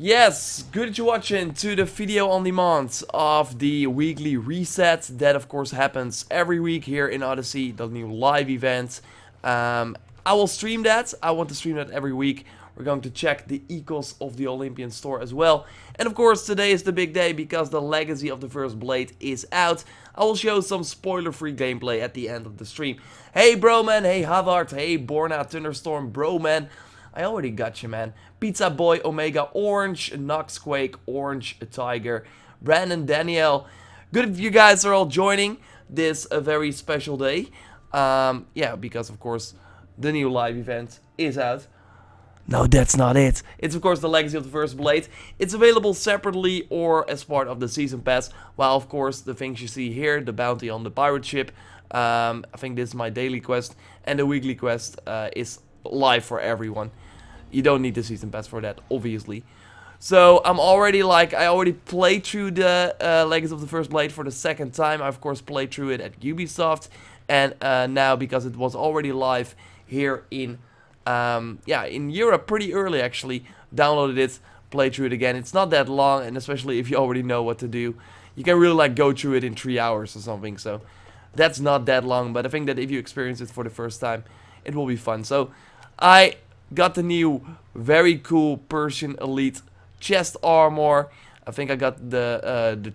Yes, good that you're watching to the video on demand of the weekly reset. That of course happens every week here in Odyssey, the new live event. I will stream that. I want to stream that every week. We're going to check the ecos of the Olympian store as well. And of course today is the big day because the legacy of the first blade is out. I will show some spoiler-free gameplay at the end of the stream. Hey Broman, hey Havard, hey Borna Thunderstorm, Broman. I already got you, man. Pizza Boy, Omega Orange, Noxquake, Orange Tiger, Brandon, Danielle. Good if you guys are all joining this a very special day. Yeah, because of course the new live event is out. No, that's not it. It's of course the Legacy of the First Blade. It's available separately or as part of the Season Pass. While of course the things you see here, the bounty on the pirate ship. I think this is my daily quest. And the weekly quest is live for everyone. You don't need the Season Pass for that, obviously. So I'm already I already played through the Legacy of the First Blade for the second time. I of course played through it at Ubisoft. And now because it was already live here in in Europe pretty early actually, downloaded it, played through it again. It's not that long, and especially if you already know what to do, you can really go through it in 3 hours or something. So that's not that long, but I think that if you experience it for the first time, it will be fun. So I got the new very cool Persian Elite chest armor. I think I got the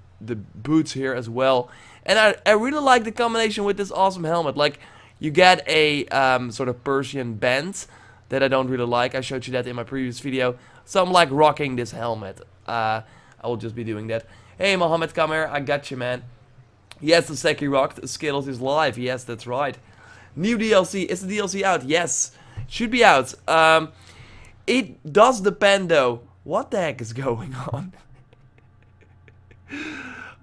boots here as well, and I really like the combination with this awesome helmet. Like, you get a sort of Persian band that I don't really like. I showed you that in my previous video. So I'm rocking this helmet. I will just be doing that. Hey Mohammed, come here. I got you, man. Yes, the Seki rocked. Skittles is live. Yes, that's right. New DLC. Is the DLC out? Yes. Should be out. It does depend though. What the heck is going on?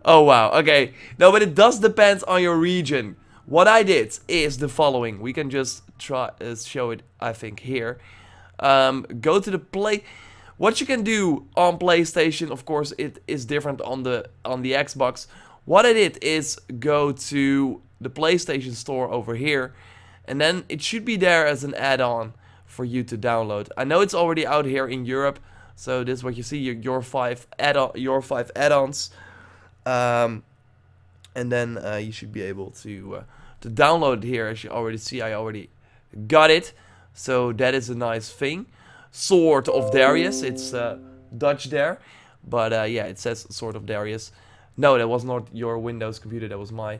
Oh wow. Okay. No, but it does depend on your region. What I did is the following. We can just try show it, I think, here. Go to the play. What you can do on PlayStation, of course, it is different on the Xbox. What I did is go to the PlayStation Store over here, and then it should be there as an add-on for you to download. I know it's already out here in Europe, so this is what you see, your 5 add-ons. And then you should be able to download it here. As you already see, I already got it. So that is a nice thing. Sword of Darius. It's Dutch there. But yeah, it says Sword of Darius. No, that was not your Windows computer. That was my...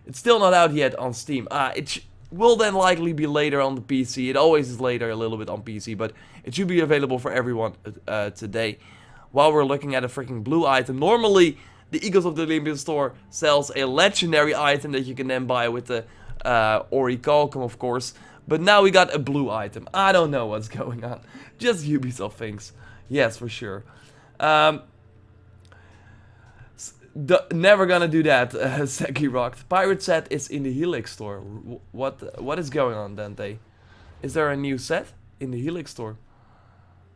It's still not out yet on Steam. It will then likely be later on the PC. It always is later a little bit on PC. But it should be available for everyone today. While we're looking at a freaking blue item. Normally, the Eagles of the Olympian Store sells a legendary item that you can then buy with the Orichalcum, of course. But now we got a blue item. I don't know what's going on. Just Ubisoft things. Yes, for sure. Never gonna do that, Seki rocked. Pirate set is in the Helix store. What is going on, Dante? Is there a new set in the Helix store?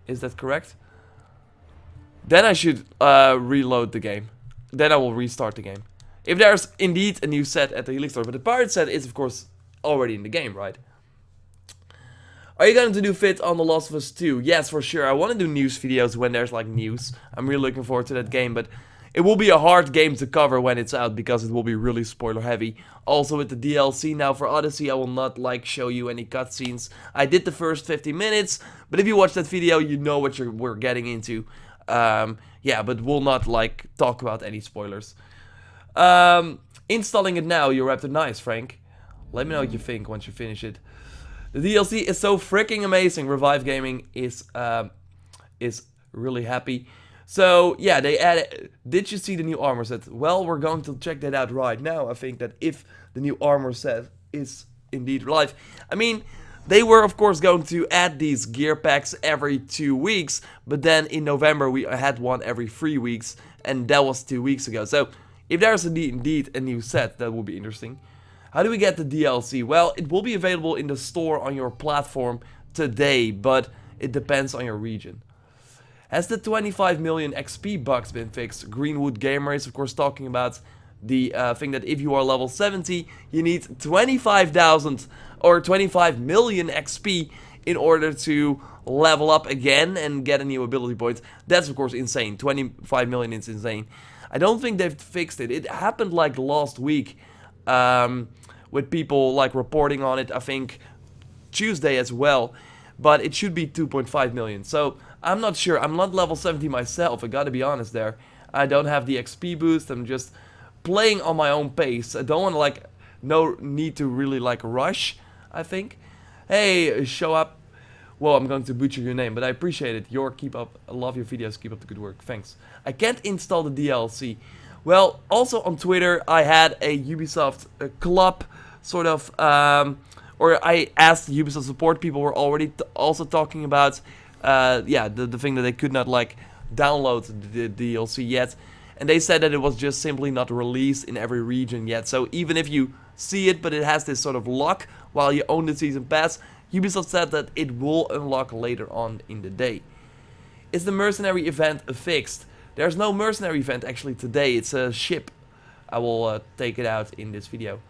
Is that correct? Then I should reload the game. Then I will restart the game. If there's indeed a new set at the Helix store. But the pirate set is of course already in the game, right? Are you going to do fit on The Last of Us 2? Yes, for sure. I want to do news videos when there's news. I'm really looking forward to that game, but it will be a hard game to cover when it's out because it will be really spoiler heavy. Also with the DLC now for Odyssey, I will not show you any cutscenes. I did the first 50 minutes, but if you watch that video, you know what we're getting into. Yeah, but we'll not talk about any spoilers. Installing it now, JorRaptor. Nice, Frank. Let me know what you think once you finish it. The DLC is so freaking amazing. Revive Gaming is really happy. So yeah, they added. Did you see the new armor set? Well, we're going to check that out right now. I think that if the new armor set is indeed live, I mean, they were of course going to add these gear packs every 2 weeks, but then in November we had one every 3 weeks, and that was 2 weeks ago. So if there's indeed a new set, that would be interesting. How do we get the DLC? Well, it will be available in the store on your platform today, but it depends on your region. Has the 25 million XP bugs been fixed? Greenwood Gamer is of course talking about the thing that if you are level 70, you need 25,000 or 25 million XP in order to level up again and get a new ability point. That's of course insane. 25 million is insane. I don't think they've fixed it. It happened like last week with people like reporting on it, I think Tuesday as well. But it should be 2.5 million. So I'm not sure. I'm not level 70 myself, I gotta be honest there. I don't have the XP boost. I'm just playing on my own pace. I don't want to like, no need to really like rush, I think. Hey, show up. Well, I'm going to butcher your name, but I appreciate it. Keep up. I love your videos. Keep up the good work. Thanks. I can't install the DLC. Well, also on Twitter, I had a Ubisoft club sort of, or I asked Ubisoft support. People were already also talking about, yeah, the thing that they could not like download the DLC yet. And they said that it was just simply not released in every region yet. So even if you see it, but it has this sort of lock while you own the season pass, Ubisoft said that it will unlock later on in the day. Is the mercenary event fixed? There's no mercenary event actually today. It's a ship. I will take it out in this video.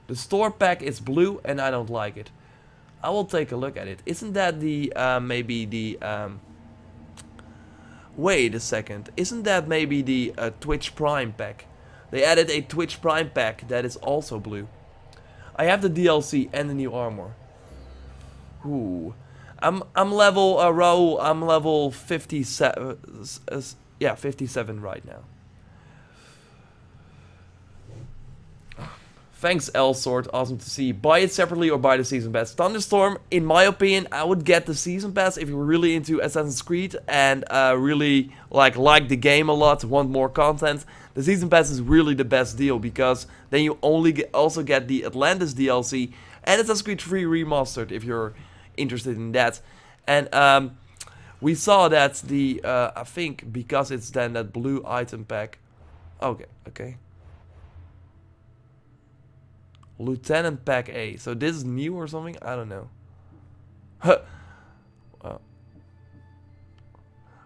The store pack is blue and I don't like it. I will take a look at it. Isn't that the, maybe the, wait a second. Isn't that maybe the Twitch Prime pack? They added a Twitch Prime pack that is also blue. I have the DLC and the new armor. Ooh. I'm level, Raul, I'm level 57, yeah, 57 right now. Thanks, L-Sword. Awesome to see. Buy it separately or buy the Season Pass. Thunderstorm, in my opinion, I would get the Season Pass if you're really into Assassin's Creed and really like the game a lot, want more content. The Season Pass is really the best deal because then you also get the Atlantis DLC and Assassin's Creed 3 Remastered if you're interested in that. And we saw that the, I think because it's then that blue item pack. Okay. Lieutenant Pack A. So this is new or something? I don't know.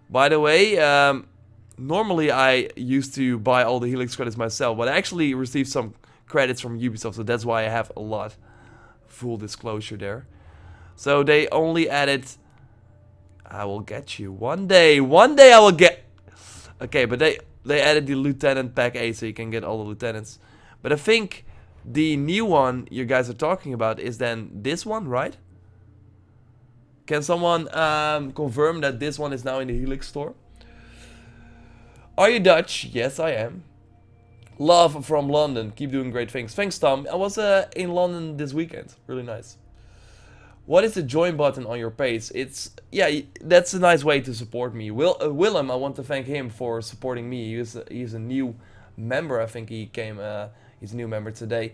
By the way, normally I used to buy all the Helix credits myself, but I actually received some credits from Ubisoft, so that's why I have a lot. Full disclosure there. So they only added... I will get you. One day I will get... Okay, but they added the Lieutenant Pack A, so you can get all the lieutenants. But I think... the new one you guys are talking about is then this one, right? Can someone confirm that this one is now in the Helix store? Are you Dutch? Yes, I am. Love from London. Keep doing great things. Thanks, Tom. I was in London this weekend. Really nice. What is the join button on your page? It's, yeah, that's a nice way to support me. Willem, I want to thank him for supporting me. He's a new member. I think he came... he's a new member today.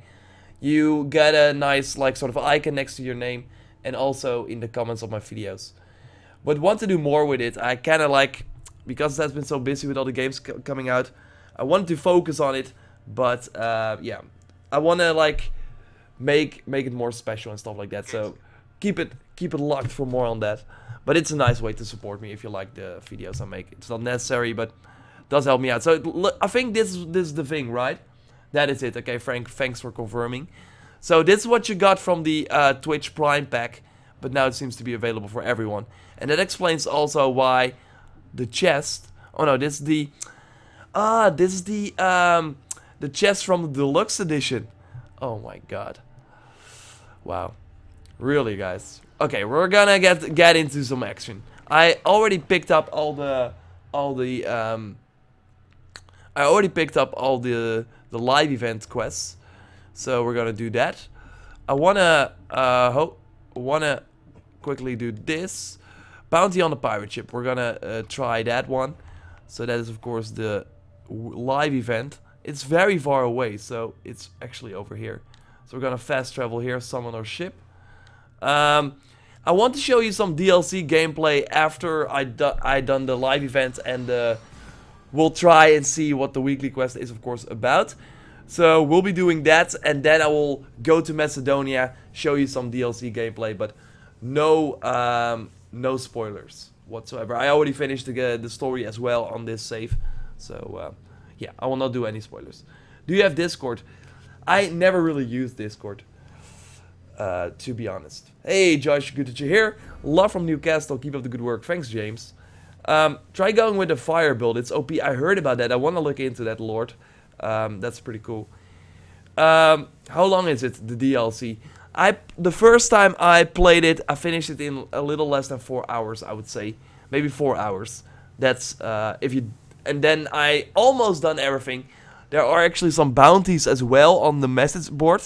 You get a nice like sort of icon next to your name and also in the comments of my videos. But want to do more with it. I kind of like, because that's been so busy with all the games coming out, I wanted to focus on it. But yeah, I want to like make it more special and stuff like that. So keep it locked for more on that. But it's a nice way to support me if you like the videos I make. It's not necessary, but it does help me out. So I think this is the thing, right? That is it. Okay, Frank, thanks for confirming. So this is what you got from the Twitch Prime pack, but now it seems to be available for everyone. And that explains also why the chest... Oh no, this is the... this is the chest from the Deluxe Edition. Oh my god. Wow. Really, guys. Okay, we're gonna get into some action. I already picked up all the live event quests, so we're gonna do that. I wanna quickly do this bounty on the pirate ship. We're gonna try that one. So that is of course the live event. It's very far away, so it's actually over here. So we're gonna fast travel here, summon our ship. I want to show you some DLC gameplay after I done the live event, and we'll try and see what the weekly quest is, of course, about. So we'll be doing that, and then I will go to Macedonia, show you some DLC gameplay, but no spoilers whatsoever. I already finished the story as well on this save, so yeah, I will not do any spoilers. Do you have Discord? I never really use Discord. to be honest. Hey Josh, good that you're here. Love from Newcastle, keep up the good work. Thanks, James. Try going with the fire build, it's OP. I heard about that, I want to look into that, Lord. That's pretty cool. How long is it, the DLC? The first time I played it, I finished it in a little less than 4 hours, I would say. Maybe 4 hours. That's, if you... And then I almost done everything. There are actually some bounties as well on the message board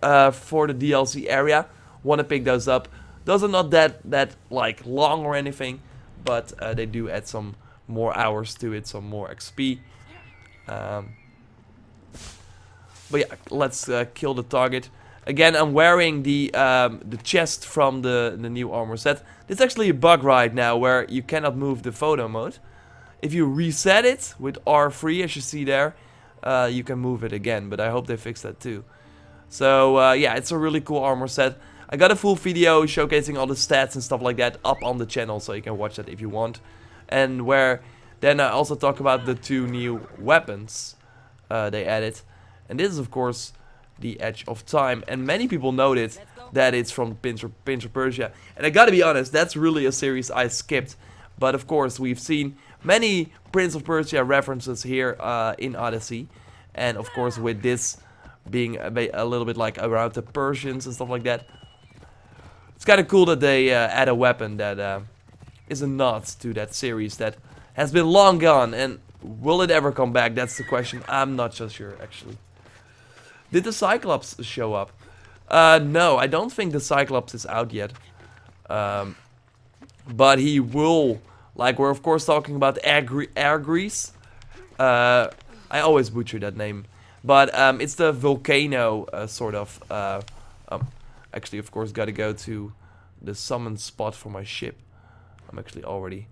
for the DLC area. Want to pick those up. Those are not that like long or anything, but they do add some more hours to it, some more XP. But yeah, let's kill the target. Again, I'm wearing the chest from the new armor set. It's actually a bug right now where you cannot move the photo mode. If you reset it with R3, as you see there, you can move it again. But I hope they fix that too. So yeah, it's a really cool armor set. I got a full video showcasing all the stats and stuff like that up on the channel, so you can watch that if you want. And where then I also talk about the 2 new weapons they added. And this is of course the Edge of Time, and many people noted that it's from Prince of Persia. And I gotta be honest, that's really a series I skipped. But of course we've seen many Prince of Persia references here in Odyssey. And of course with this being a little bit like around the Persians and stuff like that, it's kind of cool that they add a weapon that is a nod to that series that has been long gone. And will it ever come back? That's the question. I'm not so sure actually. Did the Cyclops show up? No, I don't think the Cyclops is out yet. But he will. Like, we're of course talking about Airgrease. I always butcher that name. But it's the volcano sort of. Actually, of course, gotta go to the summon spot for my ship. I'm actually already.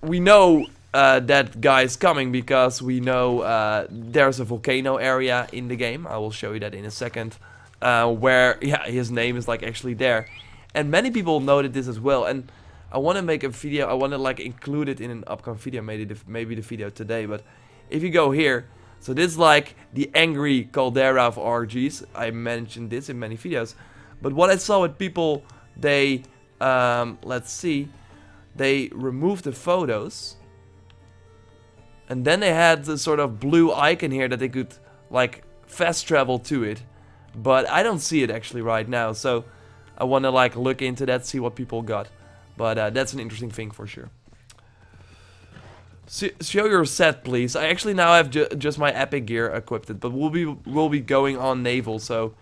We know that guy is coming because we know there's a volcano area in the game. I will show you that in a second. Where, yeah, his name is like actually there. And many people noted this as well. And I want to make a video. I want to like include it in an upcoming video. Maybe the video today. But if you go here. So this is like the angry caldera of RGs. I mentioned this in many videos. But what I saw with people, they, let's see. They removed the photos. And then they had the sort of blue icon here that they could like fast travel to it. But I don't see it actually right now. So I want to like look into that, see what people got. But that's an interesting thing for sure. Show your set, please. I actually now have just my epic gear equipped, but we'll be going on naval, so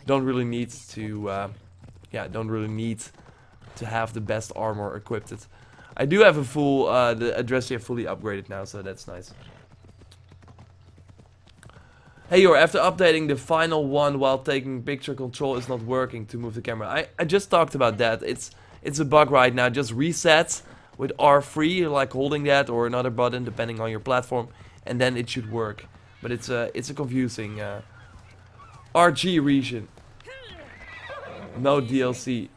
don't really need to don't really need to have the best armor equipped. I do have a full the address here fully upgraded now, so that's nice. Hey Yor, after updating the final one while taking picture, control is not working to move the camera. I just talked about that. It's a bug right now. Just reset with R3, like holding that, or another button depending on your platform, and then it should work. But it's a confusing RG region. No DLC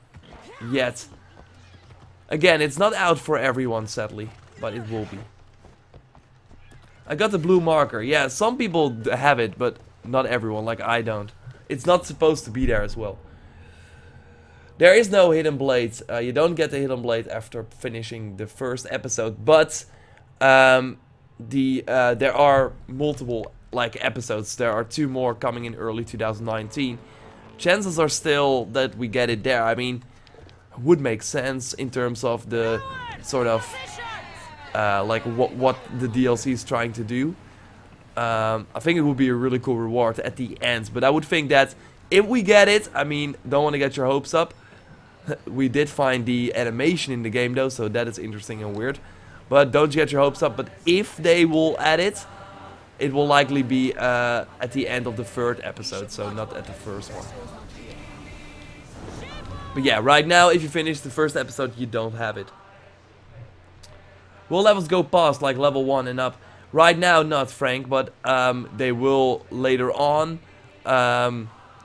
yet. Again, it's not out for everyone, sadly, but it will be. I got the blue marker. Yeah, some people have it, but not everyone, like I don't. It's not supposed to be there as well. There is no hidden blade. You don't get the hidden blade after finishing the first episode, but there are multiple like episodes. There are 2 more coming in early 2019. Chances are still that we get it there. I mean, would make sense in terms of the sort of like what the DLC is trying to do. I think it would be a really cool reward at the end, but I would think that if we get it, I mean, don't want to get your hopes up. We did find the animation in the game though, so that is interesting and weird. But don't get your hopes up. But if they will add it, it will likely be at the end of the 3rd episode, so not at the first one. But yeah, right now, if you finish the 1st episode, you don't have it. Will levels go past, like level 1 and up? Right now, not, Frank, but they will later on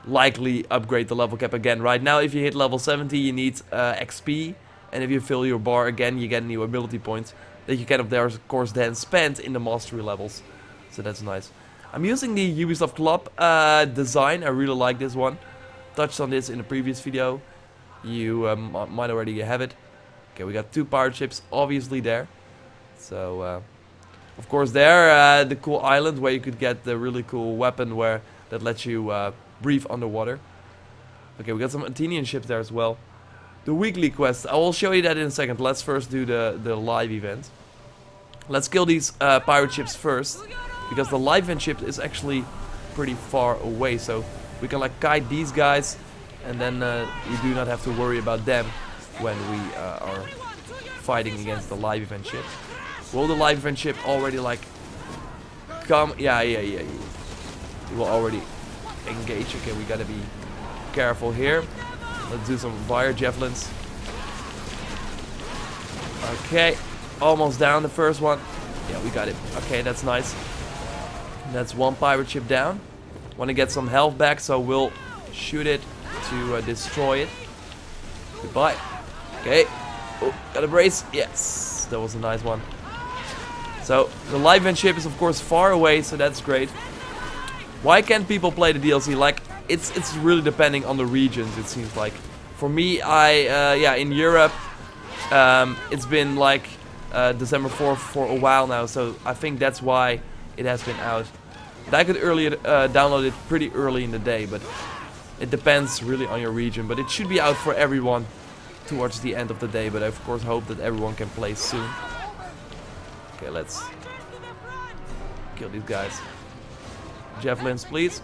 likely upgrade the level cap again. Right now, if you hit level 70, you need XP, and if you fill your bar again, you get new ability points that you can, of course, then spend in the mastery levels. So that's nice. I'm using the Ubisoft Club design. I really like this one. Touched on this in a previous video. You might already have it. Okay, we got 2 pirate ships obviously there. So, of course there, the cool island where you could get the really cool weapon that lets you breathe underwater. Okay, we got some Athenian ships there as well. The weekly quest, I will show you that in a second. Let's first do the live event. Let's kill these pirate ships first, because the live event ship is actually pretty far away. So we can like kite these guys, and then you do not have to worry about them when we are fighting against the live event ship. Will the live event ship already like come? Yeah. It will already engage. Okay, we gotta be careful here. Let's do some fire javelins. Okay, almost down the first one. Yeah, we got it. Okay, that's nice. That's 1 pirate ship down. Want to get some health back, so we'll shoot it to destroy it. Goodbye. Okay. Oh, got a brace. Yes, that was a nice one. So the live event ship is of course far away, so that's great. Why can't people play the DLC? Like, it's really depending on the regions, it seems like. For me, in Europe, it's been like December 4th for a while now, so I think that's why it has been out. But I could download it pretty early in the day, but it depends really on your region. But it should be out for everyone towards the end of the day, but I of course hope that everyone can play soon. Okay, let's kill these guys. Javelins, please.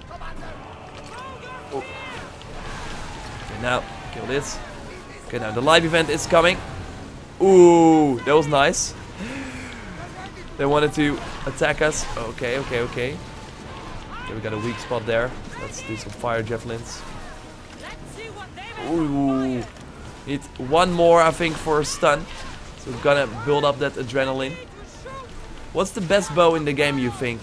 Oh. Okay, now kill this. Okay, now the live event is coming. Ooh, that was nice. They wanted to attack us. Okay. Okay, we got a weak spot there. Let's do some fire javelins. Ooh, need 1 more, I think, for a stun. So we're gonna build up that adrenaline. What's the best bow in the game, you think?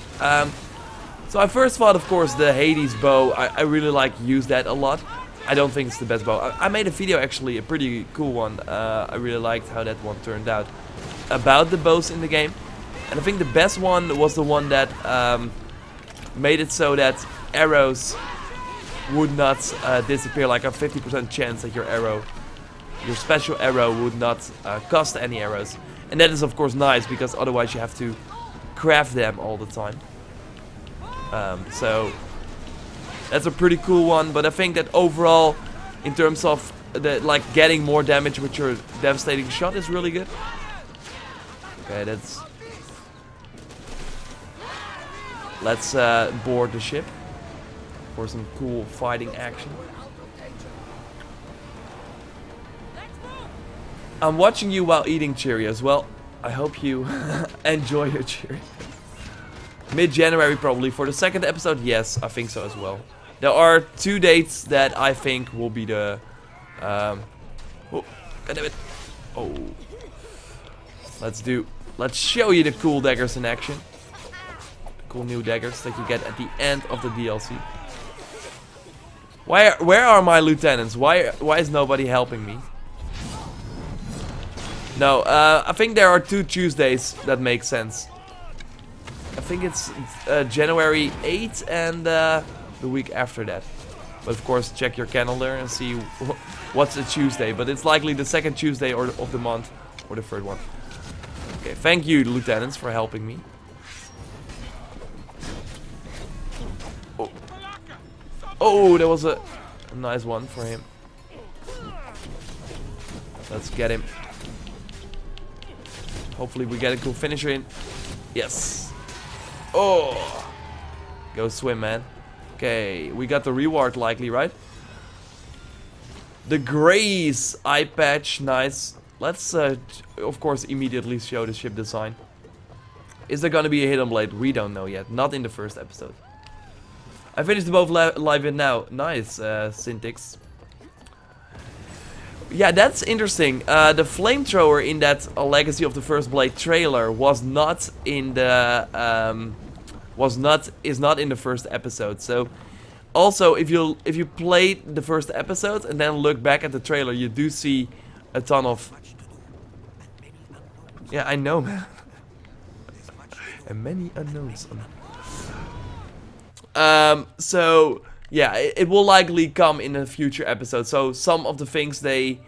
So I first thought, of course, the Hades bow. I really use that a lot. I don't think it's the best bow. I made a video, actually, a pretty cool one. I really liked how that one turned out. About the bows in the game. And I think the best one was the one that made it so that arrows would not disappear. Like a 50% chance that your special arrow would not cost any arrows. And that is of course nice, because otherwise you have to craft them all the time. So that's a pretty cool one, but I think that overall, in terms of getting more damage with your devastating shot is really good. Okay, let's board the ship for some cool fighting action. I'm watching you while eating Cheerios. Well, I hope you enjoy your Cheerios. Mid-January probably. For the 2nd episode, yes, I think so as well. There are 2 dates that I think will be the... oh, goddammit. it. Oh. Let's show you the cool daggers in action. The cool new daggers that you get at the end of the DLC. Where are my lieutenants? Why is nobody helping me? No, I think there are 2 Tuesdays that make sense. I think it's January 8th and the week after that. But of course, check your calendar and see what's a Tuesday. But it's likely the 2nd Tuesday of the month or the 3rd one. Okay, thank you, lieutenants, for helping me. Oh, that was a nice one for him. Let's get him. Hopefully we get a cool finisher in. Yes. Oh. Go swim, man. Okay, we got the reward likely, right? The Grace eye patch, nice. Let's, of course, immediately show the ship design. Is there gonna be a hidden blade? We don't know yet. Not in the 1st episode. I finished both live in now. Nice, Syntix. Yeah, that's interesting. The flamethrower in that Legacy of the First Blade trailer was not in the is not in the 1st episode. So also if you played the 1st episode and then look back at the trailer, you do see a ton of... Yeah, I know, man. And many unknowns. So yeah, it will likely come in a future episode. So some of the things they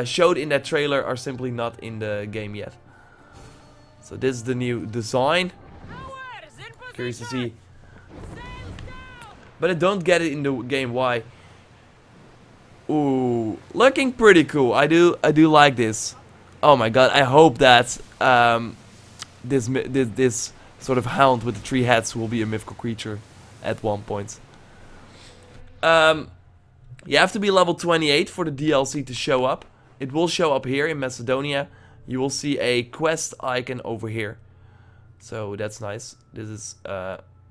showed in that trailer are simply not in the game yet. So this is the new design. Curious to see. But I don't get it in the game. Why? Ooh, looking pretty cool. I do like this. Oh my god! I hope that this sort of hound with the 3 heads will be a mythical creature at one point. You have to be level 28 for the DLC to show up. It will show up here in Macedonia. You will see a quest icon over here. So that's nice. This is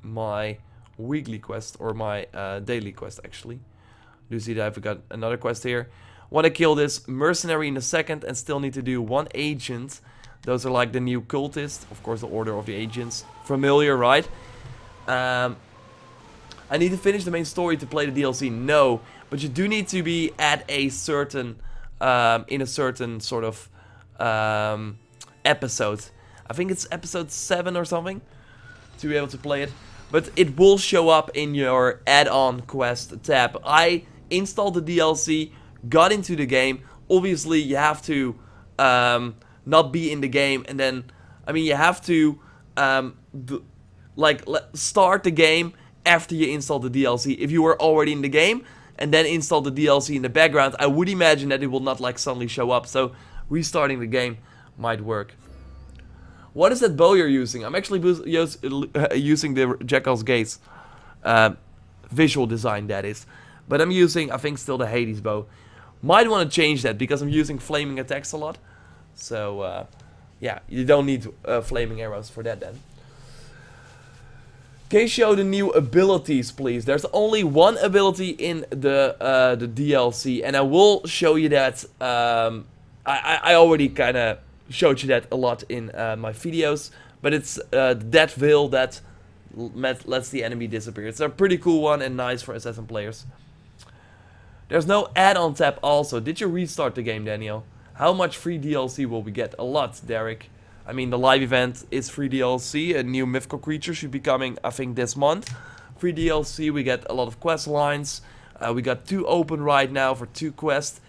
my weekly quest, or my daily quest actually. Do you see that I've got another quest here? Want to kill this mercenary in a second and still need to do 1 agent. Those are like the new cultists. Of course, the order of the agents. Familiar, right? I need to finish the main story to play the DLC. No, but you do need to be at a certain, in a certain sort of episode. I think it's episode 7 or something to be able to play it. But it will show up in your add-on quest tab. I installed the DLC, got into the game. Obviously, you have to not be in the game, and then, I mean, you have to start the game after you install the DLC. If you were already in the game and then install the DLC in the background, I would imagine that it will not like suddenly show up. So restarting the game might work. What is that bow you're using? I'm actually using the Jackal's Gaze visual design, that is. But I'm using, I think, still the Hades bow. Might want to change that because I'm using flaming attacks a lot. So, yeah, you don't need flaming arrows for that then. Can you show the new abilities, please? There's only 1 ability in the DLC, and I will show you that. I already kind of showed you that a lot in my videos, but it's that veil that lets the enemy disappear. It's a pretty cool one and nice for assassin players. There's no add-on tab also. Did you restart the game, Daniel? How much free DLC will we get? A lot, Derek. I mean, the live event is free DLC. A new mythical creature should be coming, I think, this month. Free DLC, we get a lot of quest lines. We got 2 open right now for 2 quests.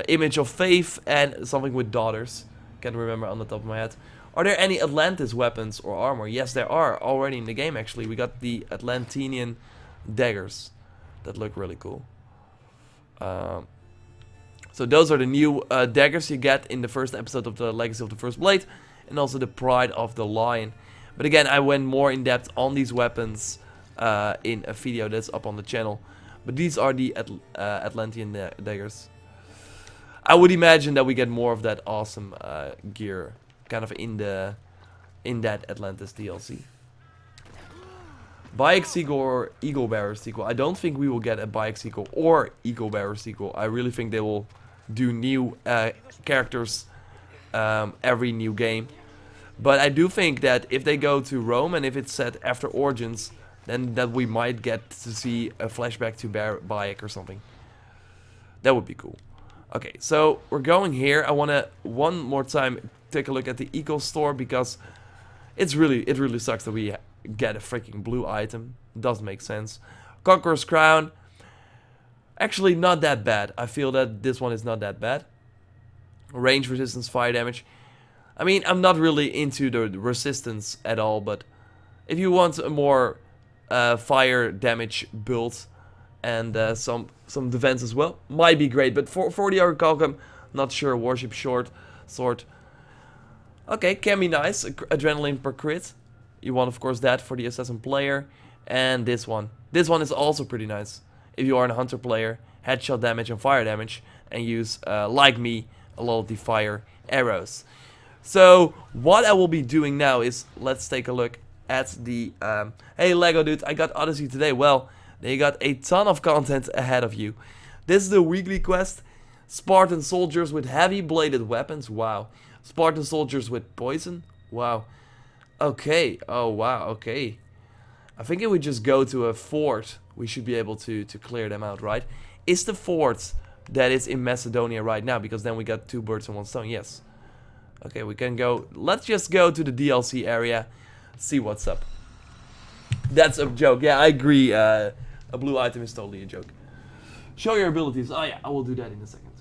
Image of Faith and something with daughters. Can't remember on the top of my head. Are there any Atlantis weapons or armor? Yes, there are already in the game, actually. We got the Atlantean daggers that look really cool. So those are the new daggers you get in the first episode of the Legacy of the First Blade, and also the Pride of the Lion. But again, I went more in depth on these weapons in a video that's up on the channel. But these are the Atlantean daggers. I would imagine that we get more of that awesome gear, kind of in that Atlantis DLC. Bayek sequel or Eagle Bearer sequel? I don't think we will get a Bayek sequel or Eagle Bearer sequel. I really think they will do new characters every new game. But I do think that if they go to Rome and if it's set after Origins, then that we might get to see a flashback to Bayek or something. That would be cool. Okay, so we're going here. I want to one more time take a look at the Eco store because it really sucks that we get a freaking blue item. Doesn't make sense. Conqueror's Crown. Actually, not that bad. I feel that this one is not that bad. Range resistance, fire damage. I mean, I'm not really into the resistance at all, but if you want a more fire damage build and some defense as well, might be great. But for the Orichalcum, not sure. Warship sword. Okay, can be nice. Adrenaline per crit. You want, of course, that for the assassin player. And this one. This one is also pretty nice. If you are a hunter player, headshot damage and fire damage, and use, like me, a lot of the fire arrows. So, what I will be doing now is, let's take a look at the, hey Lego dude, I got Odyssey today. Well, they got a ton of content ahead of you. This is the weekly quest. Spartan soldiers with heavy bladed weapons. Wow. Spartan soldiers with poison. Wow. Okay. Oh, wow. Okay. I think if we just go to a fort, we should be able to clear them out, right? Is the fort that is in Macedonia right now? Because then we got 2 birds and 1 stone. Yes. Okay, we can go. Let's just go to the DLC area. See what's up. That's a joke. Yeah, I agree. A blue item is totally a joke. Show your abilities. Oh yeah, I will do that in a second.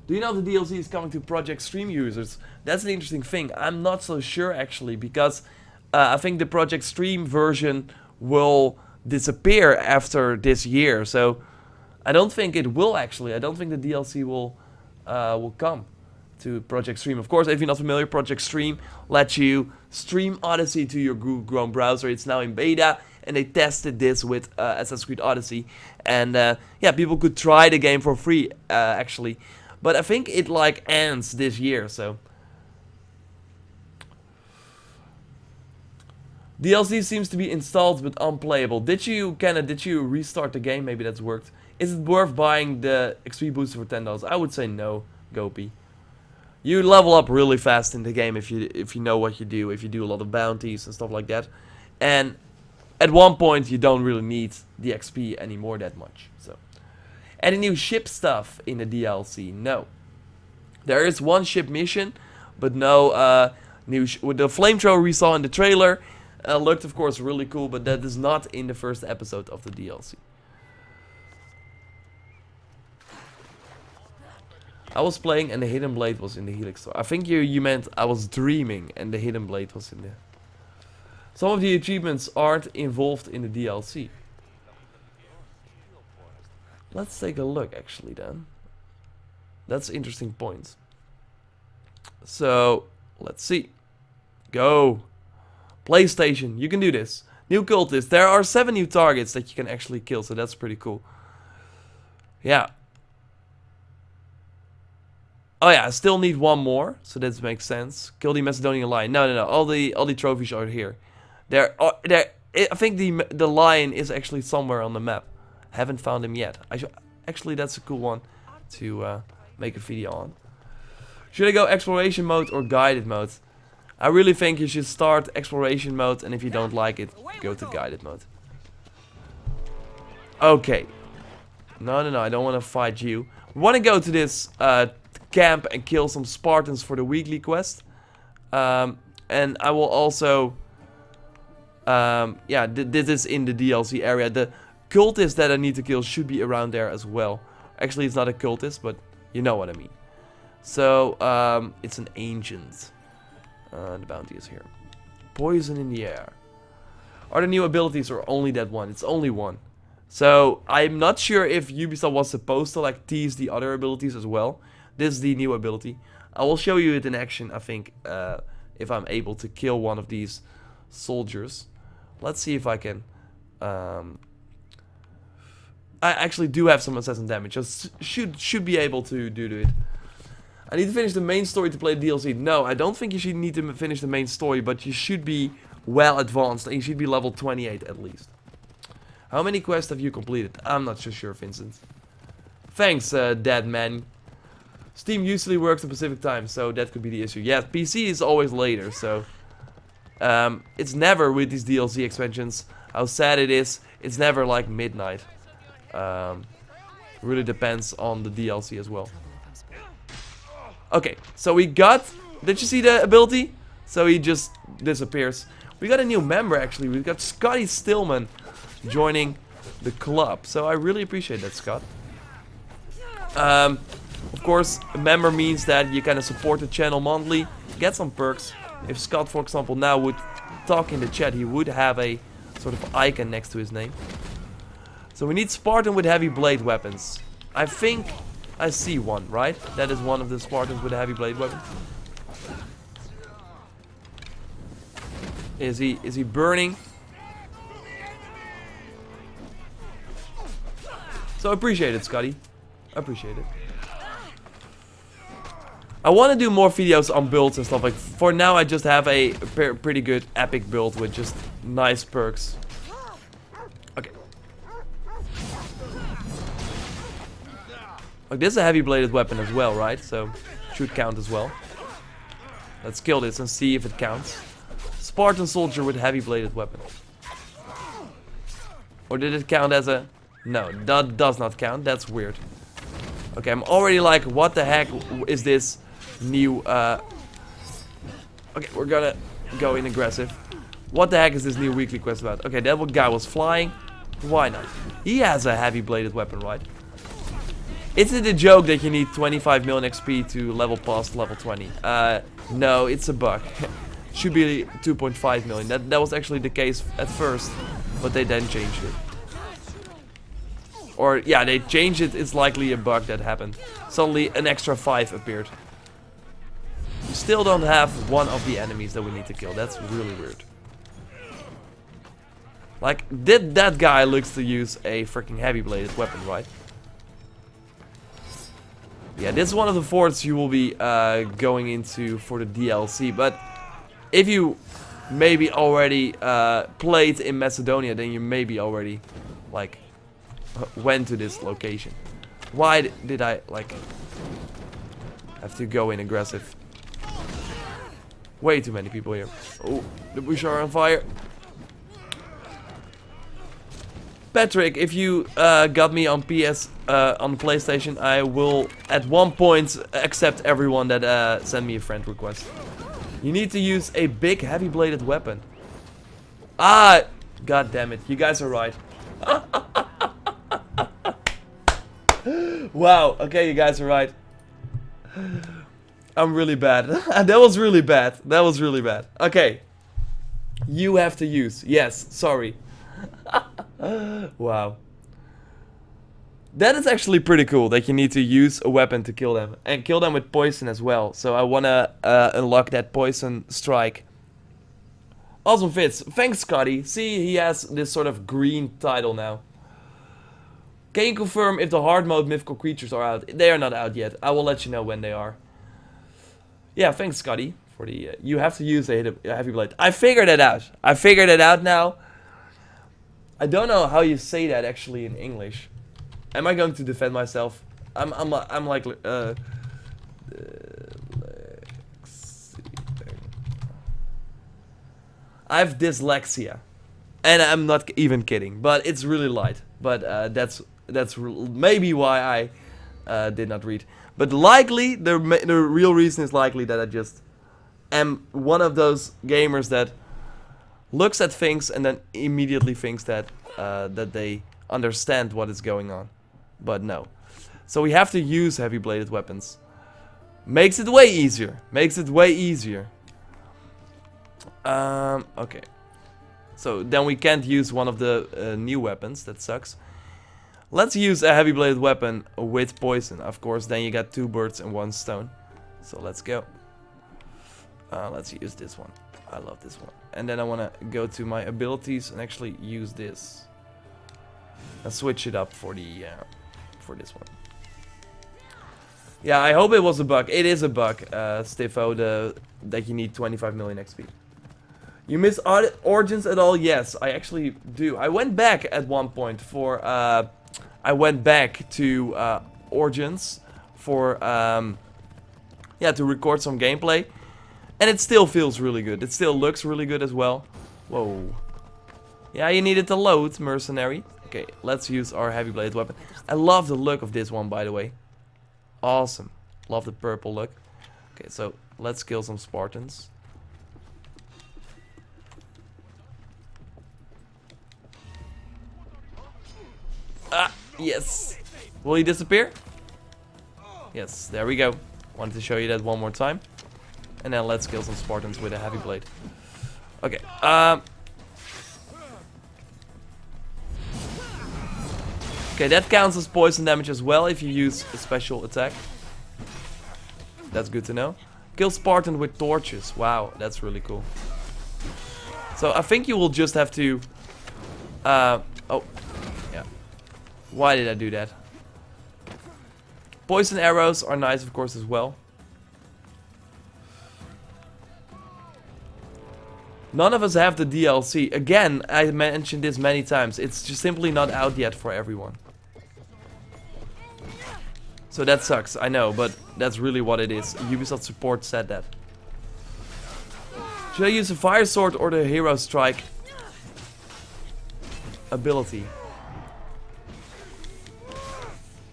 Do you know the DLC is coming to Project Stream users? That's an interesting thing. I'm not so sure actually, because I think the Project Stream version will disappear after this year. So I don't think it will actually. I don't think the DLC will come to Project Stream. Of course, if you're not familiar, Project Stream lets you stream Odyssey to your Google Chrome browser. It's now in beta, and they tested this with Assassin's Creed Odyssey. And yeah, people could try the game for free, actually. But I think it like ends this year, so. DLC seems to be installed but unplayable. Did you restart the game? Maybe that's worked. Is it worth buying the XP booster for $10? I would say no, Gopi. You level up really fast in the game if you know what you do, if you do a lot of bounties and stuff like that. And at one point you don't really need the XP anymore that much. So, any new ship stuff in the DLC? No. There is one ship mission, but no new. With the flamethrower we saw in the trailer, looked of course really cool, but that is not in the first episode of the DLC. I was playing and the hidden blade was in the Helix store. I think you meant I was dreaming and the hidden blade was in there. Some of the achievements aren't involved in the DLC. Let's take a look actually then. That's an interesting point. So, let's see. Go. PlayStation, you can do this. New cultist. There are 7 new targets that you can actually kill, so that's pretty cool. Yeah. Oh yeah, I still need one more, so that makes sense. Kill the Macedonian lion. No. All the trophies are here. I think the lion is actually somewhere on the map. Haven't found him yet. Actually, that's a cool one to make a video on. Should I go exploration mode or guided mode? I really think you should start exploration mode, and if you don't like it, go to guided mode. Okay. No, I don't want to fight you. We want to go to this camp and kill some Spartans for the weekly quest. And I will also... yeah, this is in the DLC area. The cultist that I need to kill should be around there as well. Actually, it's not a cultist, but you know what I mean. So, it's an ancient. The bounty is here. Poison in the air. Are there new abilities or only that one? It's only one. So, I'm not sure if Ubisoft was supposed to like tease the other abilities as well. This is the new ability. I will show you it in action, I think, if I'm able to kill one of these soldiers. Let's see if I can. I actually do have some assassin damage. Just should be able to do it. I need to finish the main story to play DLC. No, I don't think you should need to finish the main story, but you should be well advanced and you should be level 28 at least. How many quests have you completed? I'm not so sure, Vincent. Thanks, dead man. Steam usually works at Pacific time, so that could be the issue. Yeah, PC is always later, so... it's never with these DLC expansions, how sad it is, it's never like midnight. Really depends on the DLC as well. Okay, so we got... Did you see the ability? So he just disappears. We got a new member actually, we got Scotty Stillman joining the club. So I really appreciate that, Scott. Of course, a member means that you kind of support the channel monthly, get some perks. If Scott, for example, now would talk in the chat, he would have a sort of icon next to his name. So we need Spartan with heavy blade weapons. I think I see one, right? That is one of the Spartans with a heavy blade weapon. Is he burning? So I appreciate it, Scotty. I appreciate it. I want to do more videos on builds and stuff. Like for now, I just have a pretty good epic build with just nice perks. Okay. Like this is a heavy bladed weapon as well, right? So should count as well. Let's kill this and see if it counts. Spartan soldier with heavy bladed weapon. Or did it count as a... No, that does not count. That's weird. Okay, I'm already like, what the heck is this new... Okay, we're gonna go in aggressive. What the heck is this new weekly quest about? Okay, that guy was flying. Why not? He has a heavy bladed weapon, right? Is it a joke that you need 25 million XP to level past level 20? No, it's a bug. Should be 2.5 million. That was actually the case at first, but they then changed it. Or, yeah, they changed it. It's likely a bug that happened. Suddenly, an extra 5 appeared. We still don't have one of the enemies that we need to kill. That's really weird. Like, that guy looks to use a freaking heavy bladed weapon, right? Yeah, this is one of the forts you will be going into for the DLC. But if you maybe already played in Macedonia, then you maybe already, like, went to this location. Why did I, like, have to go in aggressive? Way too many people here. Oh, the bush are on fire. Patrick, if you got me on PS, on PlayStation, I will at one point accept everyone that send me a friend request. You need to use a big heavy bladed weapon. Ah, god damn it, you guys are right. Wow, okay, you guys are right. I'm really bad. That was really bad. That was really bad. Okay. You have to use. Yes, sorry. Wow. That is actually pretty cool that you need to use a weapon to kill them. And kill them with poison as well. So I wanna unlock that poison strike. Awesome Fits. Thanks, Scotty. See, he has this sort of green title now. Can you confirm if the hard mode mythical creatures are out? They are not out yet. I will let you know when they are. Yeah, thanks, Scotty, for the... you have to use a heavy blade. I figured it out. I figured it out now. I don't know how you say that actually in English. Am I going to defend myself? I'm like... I have dyslexia. And I'm not even kidding. But it's really light. But that's maybe why I did not read. But likely, the real reason is likely that I just am one of those gamers that looks at things and then immediately thinks that that they understand what is going on. But no. So we have to use heavy bladed weapons. Makes it way easier. Makes it way easier. Okay. So then we can't use one of the new weapons. That sucks. Let's use a heavy bladed weapon with poison. Of course, then you got 2 birds and 1 stone. So let's go. Let's use this one. I love this one. And then I want to go to my abilities and actually use this. And switch it up for the for this one. Yeah, I hope it was a bug. It is a bug, Stiffo, that you need 25 million XP. You miss Origins at all? Yes, I actually do. I went back at one point for... I went back to Origins for... yeah, to record some gameplay. And it still feels really good. It still looks really good as well. Whoa. Yeah, you needed to load, mercenary. Okay, let's use our heavy bladed weapon. I love the look of this one, by the way. Awesome. Love the purple look. Okay, so let's kill some Spartans. Ah, yes. Will he disappear? Yes, there we go. Wanted to show you that one more time. And then let's kill some Spartans with a heavy blade. Okay, okay, that counts as poison damage as well if you use a special attack. That's good to know. Kill Spartan with torches. Wow, that's really cool. So I think you will just have to... oh, yeah. Why did I do that? Poison arrows are nice, of course, as well. None of us have the DLC. Again, I mentioned this many times. It's just simply not out yet for everyone. So that sucks, I know, but that's really what it is. Ubisoft support said that. Should I use a fire sword or the hero strike ability?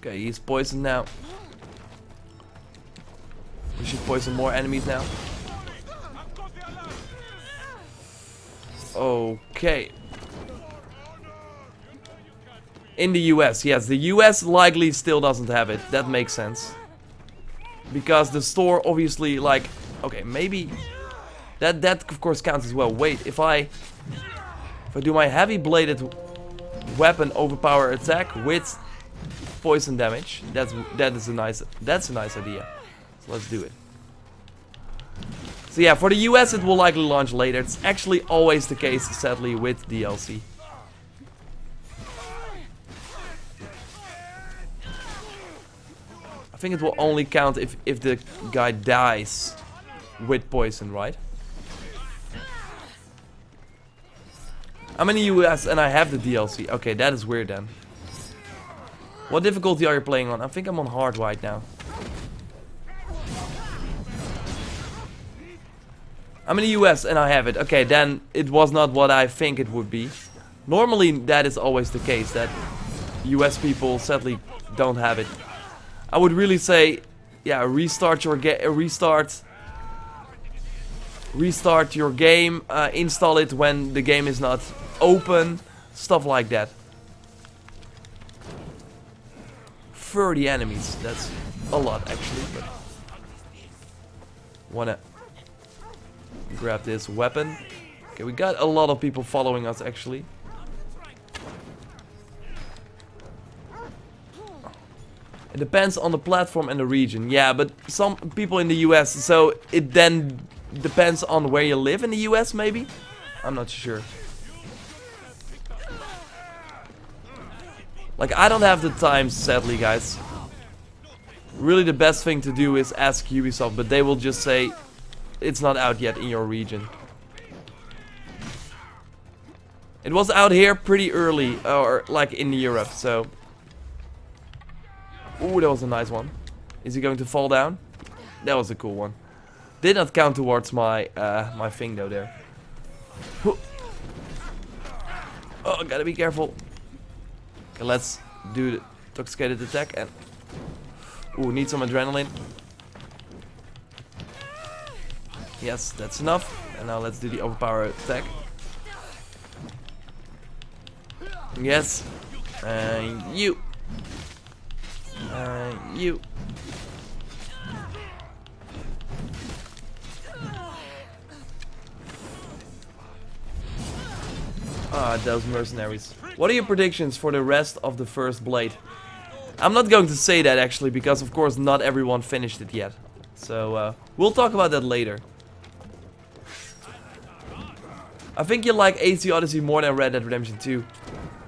Okay, he's poisoned now. We should poison more enemies now. Okay. In the US, yes. The US likely still doesn't have it. That makes sense. Because the store obviously, like... Okay, maybe... That of course counts as well. Wait, if I do my heavy bladed weapon overpower attack with poison damage, that's a nice idea. So let's do it. So yeah, for the US it will likely launch later. It's actually always the case, sadly, with DLC. I think it will only count if the guy dies with poison, right? I'm in the US and I have the DLC. Okay, that is weird then. What difficulty are you playing on? I think I'm on hard right now. I'm in the US and I have it. Okay, then it was not what I think it would be. Normally that is always the case, that US people sadly don't have it. I would really say, yeah, restart your game, install it when the game is not open, stuff like that. 30 enemies, that's a lot actually, but wanna grab this weapon. Okay, we got a lot of people following us actually. It depends on the platform and the region. Yeah, but some people in the US, so it then depends on where you live in the US maybe? I'm not sure. Like, I don't have the time, sadly, guys. Really the best thing to do is ask Ubisoft, but they will just say it's not out yet in your region. It was out here pretty early, or like in Europe, so... Ooh, that was a nice one. Is he going to fall down? That was a cool one. Did not count towards my my thing though there. Oh, gotta be careful. Okay, let's do the intoxicated attack and... Ooh, need some adrenaline. Yes, that's enough. And now let's do the overpower attack. Yes. And you. You. Ah, those mercenaries. What are your predictions for the rest of the first blade? I'm not going to say that actually, because of course not everyone finished it yet. So we'll talk about that later. I think you like AC Odyssey more than Red Dead Redemption 2.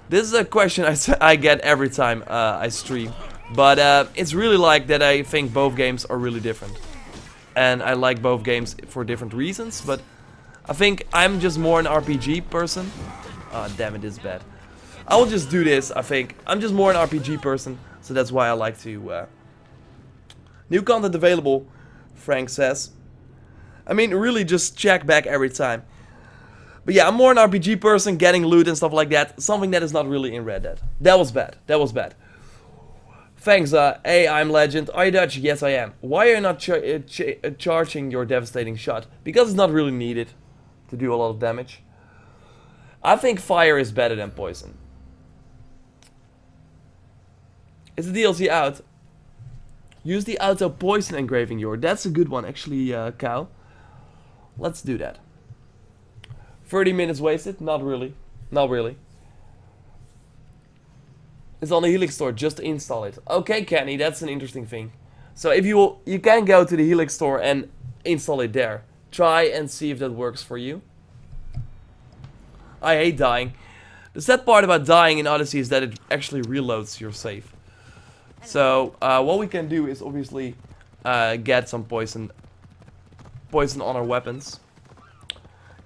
This is a question I get every time I stream. But it's really like that I think both games are really different. And I like both games for different reasons, but I think I'm just more an RPG person. Ah, damn it, this is bad. I will just do this, I think. I'm just more an RPG person, so that's why I like to... New content available, Frank says. I mean, really just check back every time. But yeah, I'm more an RPG person, getting loot and stuff like that. Something that is not really in Red Dead. That was bad. That was bad. Thanks, hey, I'm Legend. Are you Dutch? Yes, I am. Why are you not charging your devastating shot? Because it's not really needed to do a lot of damage. I think fire is better than poison. Is the DLC out? Use the auto poison engraving your. That's a good one, actually, Cow. Let's do that. 30 minutes wasted? Not really. Not really. It's on the Helix store, just install it. Okay, Kenny, that's an interesting thing. So if you can go to the Helix store and install it there. Try and see if that works for you. I hate dying. The sad part about dying in Odyssey is that it actually reloads your save. So what we can do is obviously get some poison on our weapons.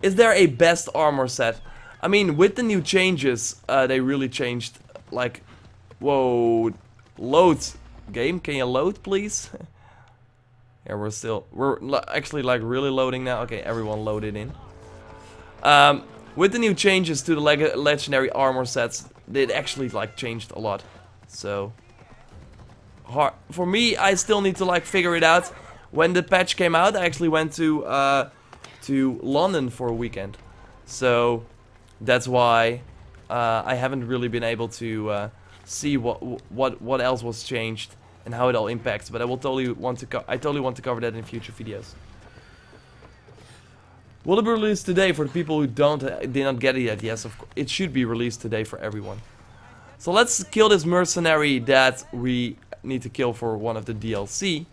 Is there a best armor set? I mean, with the new changes, they really changed, like... Whoa, load game, can you load please? Yeah, we're actually like really loading now. Okay, everyone loaded in. With the new changes to the legendary armor sets, it actually like changed a lot. So for me, I still need to like figure it out. When the patch came out, I actually went to London for a weekend. So That's why I haven't really been able to see what else was changed and how it all impacts. But I will totally want to cover that in future videos. Will it be released today for the people who did not get it yet? Yes, of course. It should be released today for everyone. So let's kill this mercenary that we need to kill for one of the DLC.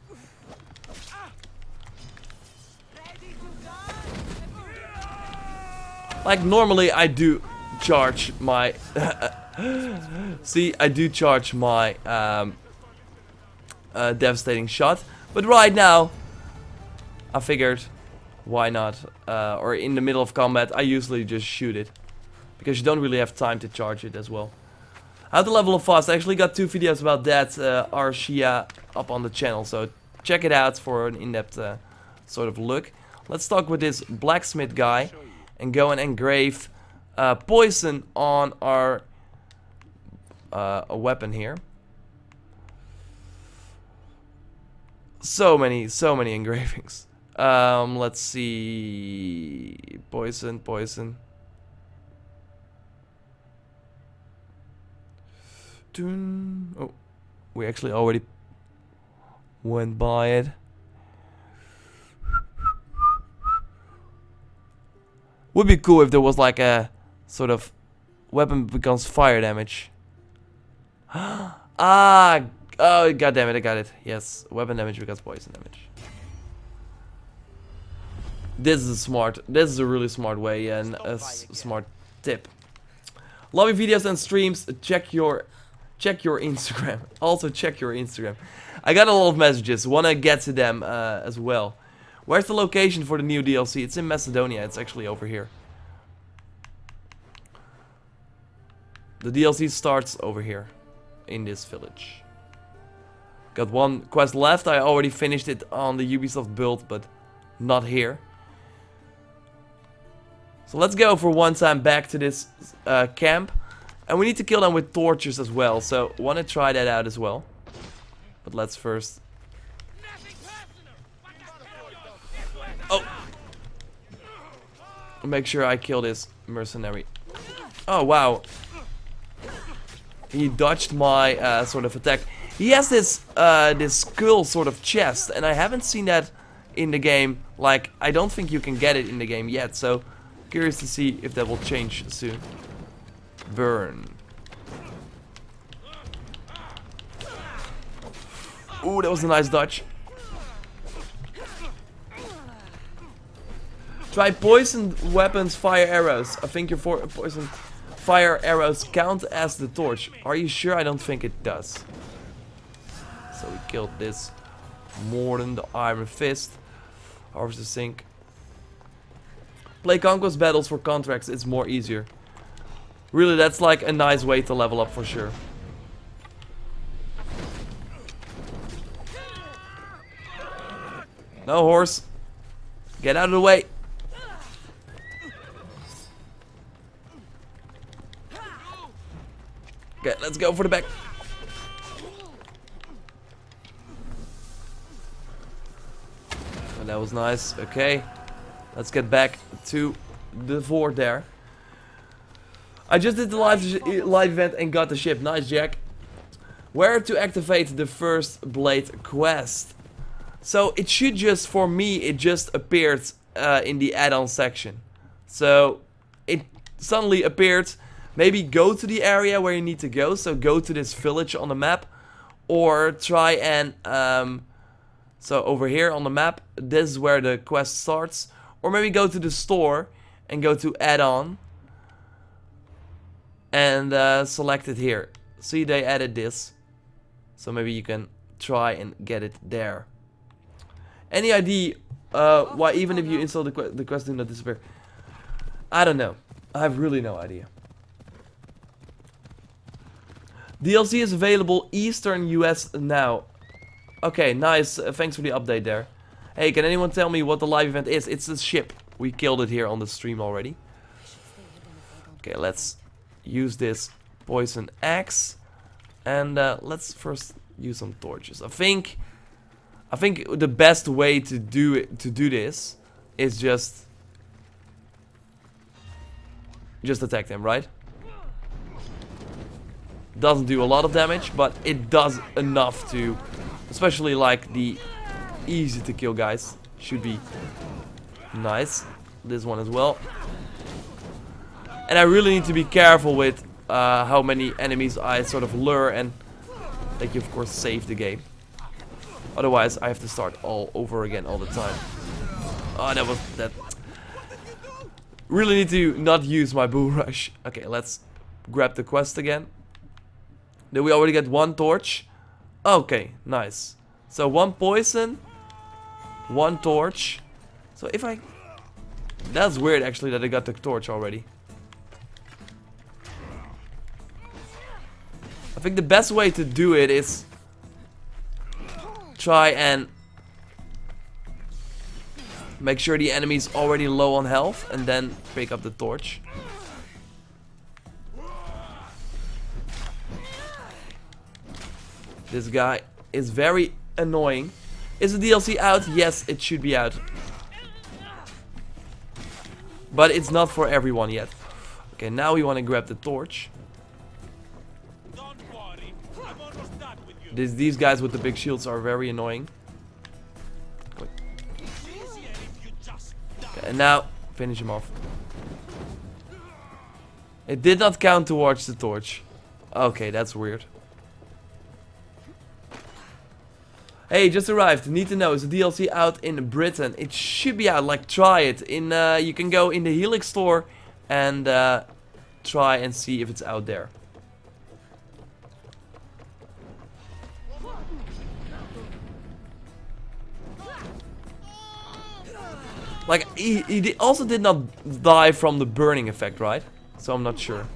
Like normally I do charge my see, I do charge my devastating shot, but right now I figured why not, or in the middle of combat I usually just shoot it because you don't really have time to charge it as well. How to level up fast. I actually got 2 videos about that Arshia up on the channel, so check it out for an in-depth sort of look. Let's talk with this blacksmith guy and go and engrave poison on our a weapon here. So many engravings. Let's see. Poison. Oh, we actually already went by it. Would be cool if there was like a sort of weapon becomes fire damage. Oh, god damn it, I got it. Yes, weapon damage becomes poison damage. This is a really smart way and a smart tip. Love your videos and streams. Check your Instagram. Also check your Instagram. I got a lot of messages. Wanna get to them as well. Where's the location for the new DLC? It's in Macedonia. It's actually over here. The DLC starts over here in this village. Got 1 quest left. I already finished it on the Ubisoft build, but not here. So let's go for one time back to this camp. And we need to kill them with torches as well. So want to try that out as well. But let's first... Oh! Make sure I kill this mercenary. Oh, wow. He dodged my sort of attack. He has this this skull sort of chest. And I haven't seen that in the game. Like, I don't think you can get it in the game yet. So, curious to see if that will change soon. Burn. Ooh, that was a nice dodge. Try poison weapons, fire arrows. I think your poison fire arrows count as the torch. Are you sure? I don't think it does. So we killed this Morden, the Iron Fist. Harvest the Sink. Play conquest battles for contracts. It's more easier. Really, that's like a nice way to level up for sure. No, horse. Get out of the way. Okay, let's go for the back. Oh, that was nice. Okay. Let's get back to the fort there. I just did the live event and got the ship. Nice, Jack. Where to activate the first blade quest? So it should just, for me, it just appeared in the add-on section. So it suddenly appeared. Maybe go to the area where you need to go. So go to this village on the map. Or try and... so over here on the map, this is where the quest starts. Or maybe go to the store and go to add-on. And select it here. See, they added this. So maybe you can try and get it there. Any idea why even if you install the quest do not disappear? I don't know. I have really no idea. DLC is available Eastern US now. Okay, nice. Thanks for the update there. Hey, can anyone tell me what the live event is? It's the ship. We killed it here on the stream already. Okay, let's use this poison axe. And let's first use some torches. I think the best way to do this is just just attack them, right? Doesn't do a lot of damage, but it does enough to, especially like the easy to kill guys, should be nice. This one as well. And I really need to be careful with how many enemies I sort of lure and that you of course save the game. Otherwise I have to start all over again all the time. Oh, that really need to not use my bull rush. Okay, let's grab the quest again. Did we already get one torch? Okay, nice. So one poison, one torch. So if I... That's weird actually that I got the torch already. I think the best way to do it is try and make sure the enemy's already low on health and then pick up the torch. This guy is very annoying. Is the DLC out? Yes, it should be out. But it's not for everyone yet. Okay, now we want to grab the torch. These guys with the big shields are very annoying. Okay, and now, finish him off. It did not count towards the torch. Okay, that's weird. Hey, just arrived. Need to know, is the DLC out in Britain? It should be out, like try it. You can go in the Helix store and try and see if it's out there. Like, he also did not die from the burning effect, right? So I'm not sure.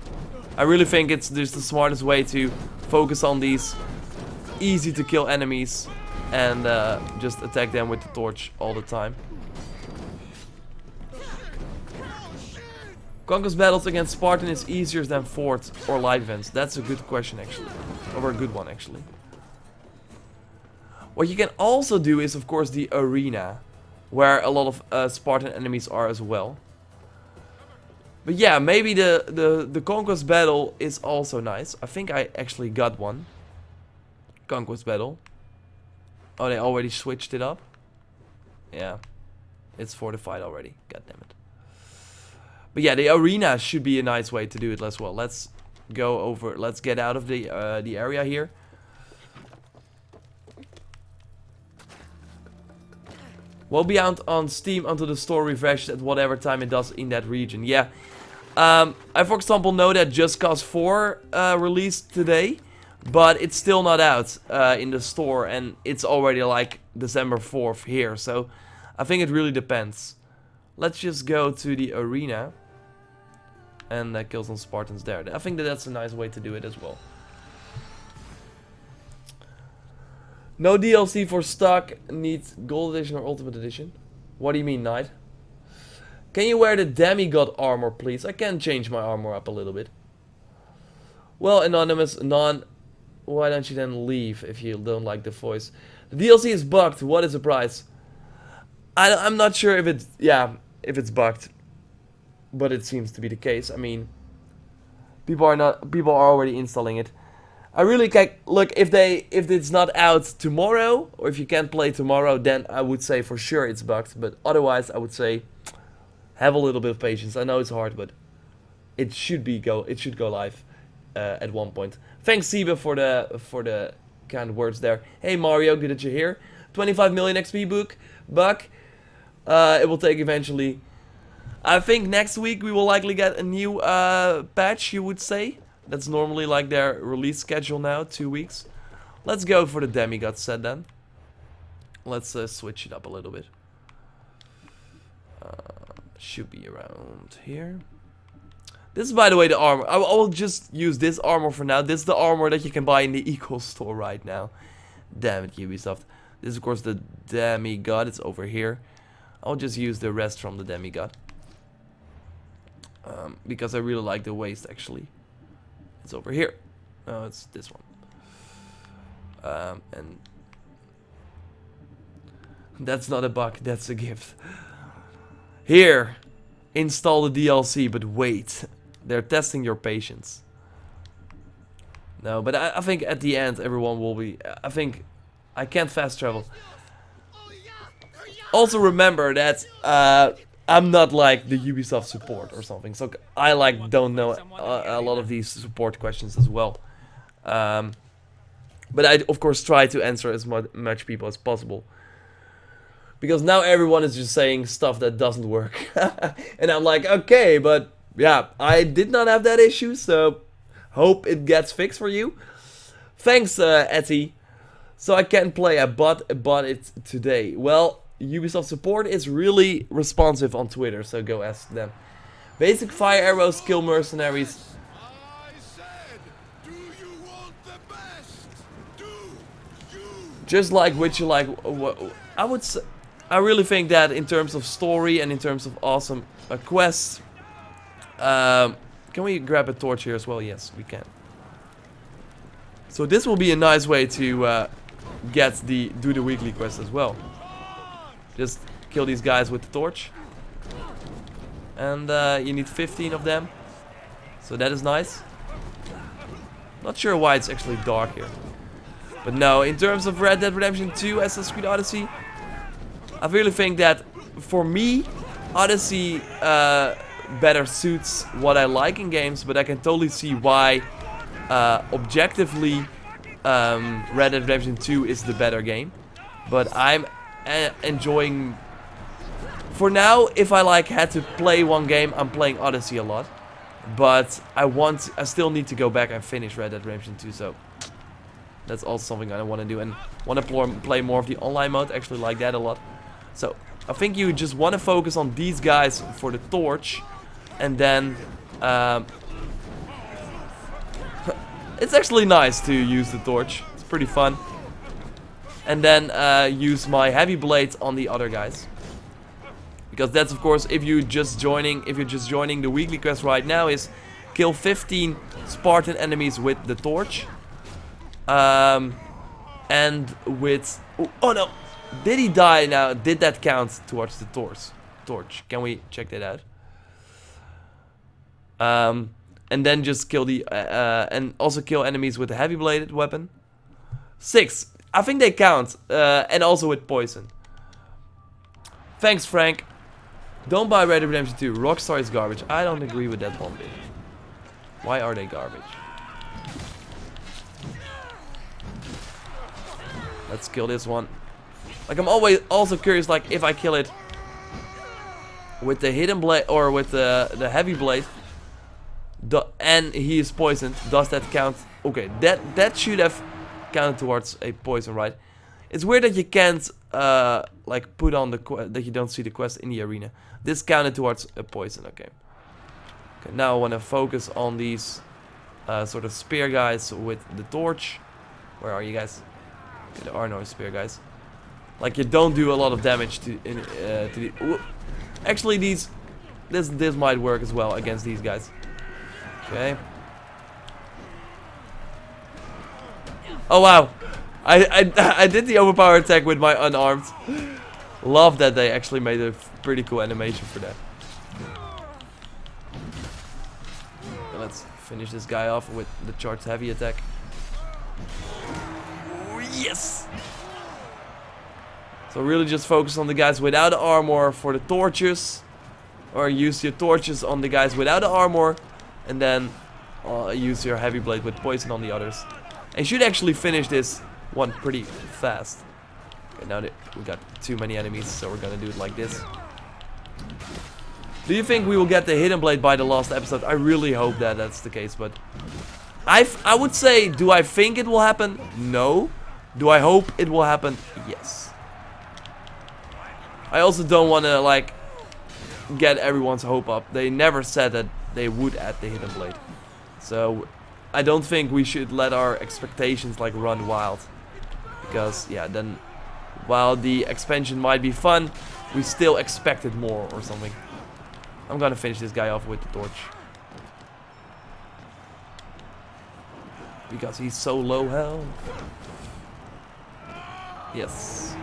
I really think it's just the smartest way to focus on these easy to kill enemies and just attack them with the torch all the time. Conquest battles against Spartan is easier than Fort or live events. That's a good question actually. Or a good one actually. What you can also do is of course the arena, where a lot of Spartan enemies are as well. But yeah, maybe the Conquest battle is also nice. I think I actually got one. Conquest battle. Oh, they already switched it up? Yeah. It's fortified already. God damn it. But yeah, the arena should be a nice way to do it as well. Let's go over. Let's get out of the area here. Will be out on Steam until the store refreshes at whatever time it does in that region. Yeah. I, for example, know that Just Cause 4 released today. But it's still not out in the store. And it's already like December 4th here. So I think it really depends. Let's just go to the arena. And kill some Spartans there. I think that's a nice way to do it as well. No DLC for stock, needs Gold Edition or Ultimate Edition. What do you mean, Knight? Can you wear the demigod armor, please? I can change my armor up a little bit. Well, Anonymous, why don't you then leave if you don't like the voice? The DLC is bugged, what is the price? I'm not sure if it's, if it's bugged. But it seems to be the case. I mean, people are already installing it. I really can't look if it's not out tomorrow or if you can't play tomorrow, then I would say for sure it's bugged. But otherwise, I would say have a little bit of patience. I know it's hard, but it should go live at one point. Thanks, Siba, for the kind words there. Hey Mario, good that you're here. 25 million XP buck. It will take eventually. I think next week we will likely get a new patch, you would say. That's normally like their release schedule now, 2 weeks. Let's go for the demigod set then. Let's switch it up a little bit. Should be around here. This is, by the way, the armor. I will just use this armor for now. This is the armor that you can buy in the Eco store right now. Damn it, Ubisoft. This is, of course, the demigod. It's over here. I'll just use the rest from the demigod. Because I really like the waist, actually. It's over here. No, it's this one. And that's not a bug, that's a gift. Here, install the DLC, but wait. They're testing your patience. No, but I think at the end everyone will be... I think I can't fast travel. Also remember that I'm not like the Ubisoft support or something. So I like don't know a lot of these support questions as well. But I of course try to answer as much people as possible. Because now everyone is just saying stuff that doesn't work. And I'm like, okay, but yeah, I did not have that issue, so hope it gets fixed for you. Thanks, Etty. So I can play a bot it today. Well, Ubisoft support is really responsive on Twitter, so go ask them. Basic fire arrows kill mercenaries. Just like which you like. I would say, I really think that in terms of story and in terms of awesome quests. Can we grab a torch here as well? Yes, we can. So this will be a nice way to do the weekly quest as well. Just kill these guys with the torch. And you need 15 of them. So that is nice. Not sure why it's actually dark here. But no, in terms of Red Dead Redemption 2, Assassin's Creed Odyssey, I really think that for me, Odyssey better suits what I like in games, but I can totally see why objectively Red Dead Redemption 2 is the better game. But I'm enjoying... For now, if I had to play one game, I'm playing Odyssey a lot. But I still need to go back and finish Red Dead Redemption 2, so that's also something I want to do. And want to play more of the online mode, actually like that a lot. So, I think you just want to focus on these guys for the torch. And then, it's actually nice to use the torch. It's pretty fun. And then use my heavy blade on the other guys. Because that's of course if you're just joining the weekly quest right now, is kill 15 Spartan enemies with the torch. And with oh no, did he die now? Did that count towards the torch? Can we check that out? And then just kill the and also kill enemies with a heavy bladed weapon. 6. I think they count. And also with poison. Thanks, Frank. Don't buy Red Dead Redemption 2. Rockstar is garbage. I don't agree with that one bit. Why are they garbage? Let's kill this one. Like, I'm always also curious, like, if I kill it with the hidden blade or with the heavy blade, and he is poisoned, does that count? Okay, that should have counted towards a poison, right? It's weird that you can't like put on that you don't see the quest in the arena. This counted towards a poison. Okay. Okay. Now I want to focus on these sort of spear guys with the torch. Where are you guys? Okay, there are no spear guys. Like, you don't do a lot of damage to the. Actually, this might work as well against these guys. Okay. Oh wow. I did the overpower attack with my unarmed. Love that they actually made a pretty cool animation for that. So let's finish this guy off with the charged heavy attack. Ooh, yes! So really just focus on the guys without the armor for the torches. Or use your torches on the guys without the armor. And then use your heavy blade with poison on the others. And you should actually finish this one pretty fast. Okay, now we got too many enemies, so we're gonna do it like this. Do you think we will get the hidden blade by the last episode? I really hope that that's the case, but I would say, do I think it will happen? No. Do I hope it will happen? Yes. I also don't want to like get everyone's hope up. They never said that they would add the hidden blade, so I don't think we should let our expectations like run wild. Because, yeah, then while the expansion might be fun, we still expected more or something. I'm gonna finish this guy off with the torch. Because he's so low health. Yes.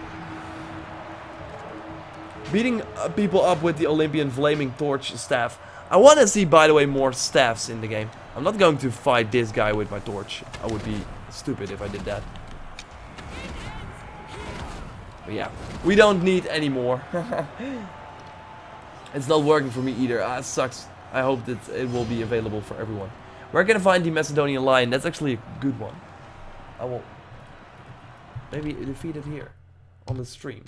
Beating people up with the Olympian flaming torch staff. I want to see, by the way, more staffs in the game. I'm not going to fight this guy with my torch. I would be stupid if I did that. But yeah, we don't need any more. It's not working for me either. Ah, it sucks. I hope that it will be available for everyone. Where can I find the Macedonian lion? That's actually a good one. I will maybe defeat it here on the stream.